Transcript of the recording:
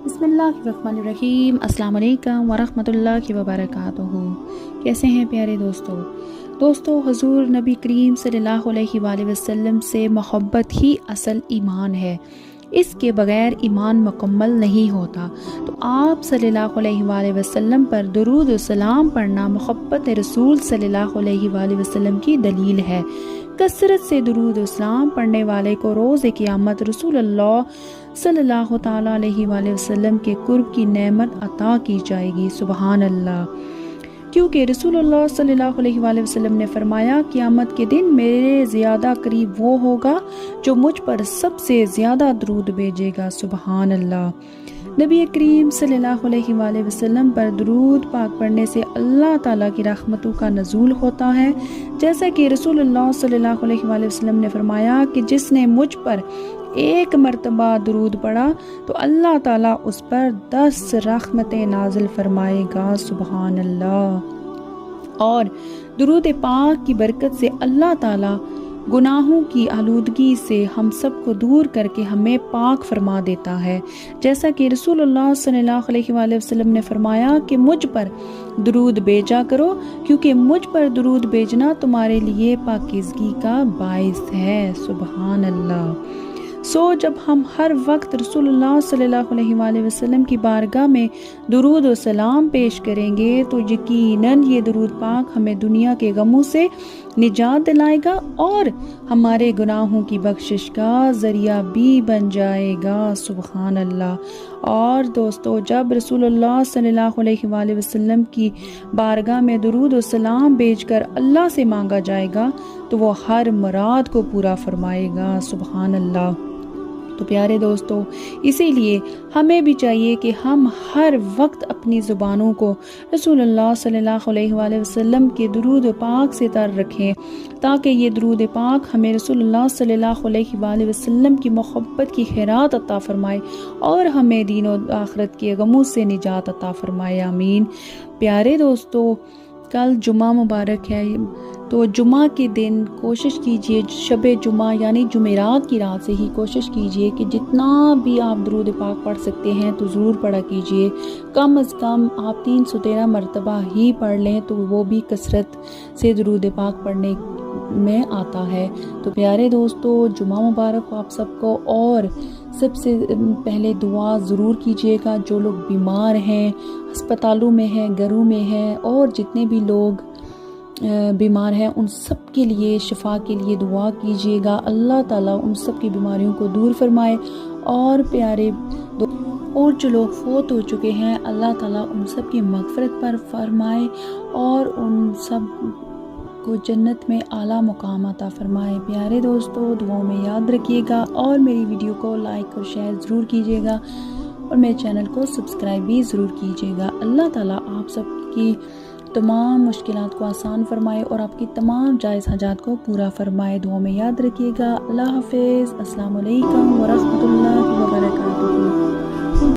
بسم اللہ الرحمن الرحیم۔ السلام علیکم ورحمۃ اللہ وبرکاتہ۔ کیسے ہیں پیارے دوستو، حضور نبی کریم صلی اللہ علیہ وآلہ وسلم سے محبت ہی اصل ایمان ہے۔ اس کے بغیر ایمان مکمل نہیں ہوتا۔ تو آپ صلی اللہ علیہ وآلہ وسلم پر درود و سلام پڑھنا محبت رسول صلی اللہ علیہ وآلہ وسلم کی دلیل ہے۔ کثرت سے درود و سلام پڑھنے والے کو روز قیامت رسول اللہ صلی اللہ تعالیٰ علیہ وآلہ وسلم کے قرب کی نعمت عطا کی جائے گی۔ سبحان اللہ۔ کیونکہ رسول اللہ صلی اللہ علیہ وآلہ وسلم نے فرمایا، قیامت کے دن میرے زیادہ قریب وہ ہوگا جو مجھ پر سب سے زیادہ درود بھیجے گا۔ سبحان اللہ۔ نبی کریم صلی اللہ علیہ وآلہ وسلم پر درود پاک پڑھنے سے اللہ تعالیٰ کی رحمتوں کا نزول ہوتا ہے، جیسا کہ رسول اللہ صلی اللہ علیہ وآلہ وسلم نے فرمایا کہ جس نے مجھ پر ایک مرتبہ درود پڑھا تو اللہ تعالیٰ اس پر 10 رحمتیں نازل فرمائے گا۔ سبحان اللہ۔ اور درود پاک کی برکت سے اللہ تعالیٰ گناہوں کی آلودگی سے ہم سب کو دور کر کے ہمیں پاک فرما دیتا ہے، جیسا کہ رسول اللہ صلی اللہ علیہ وآلہ وسلم نے فرمایا کہ مجھ پر درود بھیجا کرو، کیونکہ مجھ پر درود بھیجنا تمہارے لیے پاکیزگی کا باعث ہے۔ سبحان اللہ۔ جب ہم ہر وقت رسول اللہ صلی اللہ علیہ وآلہ وسلم کی بارگاہ میں درود و سلام پیش کریں گے تو یقیناً یہ درود پاک ہمیں دنیا کے غموں سے نجات دلائے گا اور ہمارے گناہوں کی بخشش کا ذریعہ بھی بن جائے گا۔ سبحان اللہ۔ اور دوستو، جب رسول اللہ صلی اللہ علیہ وآلہ وسلم کی بارگاہ میں درود و سلام بھیج کر اللہ سے مانگا جائے گا تو وہ ہر مراد کو پورا فرمائے گا۔ سبحان اللہ۔ تو پیارے دوستو، اسی لیے ہمیں بھی چاہیے کہ ہم ہر وقت اپنی زبانوں کو رسول اللہ صلی اللہ علیہ وآلہ وسلم کے درود پاک سے تر رکھیں، تاکہ یہ درود پاک ہمیں رسول اللہ صلی اللہ علیہ وآلہ وسلم کی محبت کی خیرات عطا فرمائے اور ہمیں دین و آخرت کے غموں سے نجات عطا فرمائے۔ آمین۔ پیارے دوستو، کل جمعہ مبارک ہے، تو جمعہ کے دن کوشش کیجئے، شب جمعہ یعنی جمعرات کی رات سے ہی کوشش کیجئے کہ جتنا بھی آپ درود پاک پڑھ سکتے ہیں تو ضرور پڑھا کیجئے۔ کم از کم آپ 313 مرتبہ ہی پڑھ لیں تو وہ بھی کثرت سے درود پاک پڑھنے میں آتا ہے۔ تو پیارے دوستو، جمعہ مبارک ہو آپ سب کو، اور سب سے پہلے دعا ضرور کیجئے گا جو لوگ بیمار ہیں، ہسپتالوں میں ہیں، گھروں میں ہیں، اور جتنے بھی لوگ بیمار ہیں ان سب کے لیے شفا کے لیے دعا کیجیے گا۔ اللہ تعالیٰ ان سب کی بیماریوں کو دور فرمائے، اور پیارے اور جو لوگ فوت ہو چکے ہیں اللہ تعالیٰ ان سب کی مغفرت پر فرمائے اور ان سب کو جنت میں اعلیٰ مقام عطا فرمائے۔ پیارے دوستو، دعاؤں میں یاد رکھیے گا اور میری ویڈیو کو لائک اور شیئر ضرور کیجیے گا، اور میرے چینل کو سبسکرائب بھی ضرور کیجیے گا۔ اللہ تعالیٰ آپ سب کی تمام مشکلات کو آسان فرمائے اور آپ کی تمام جائز حاجات کو پورا فرمائے۔ دعاؤں میں یاد رکھیے گا۔ اللہ حافظ۔ السلام علیکم ورحمۃ اللہ وبرکاتہ۔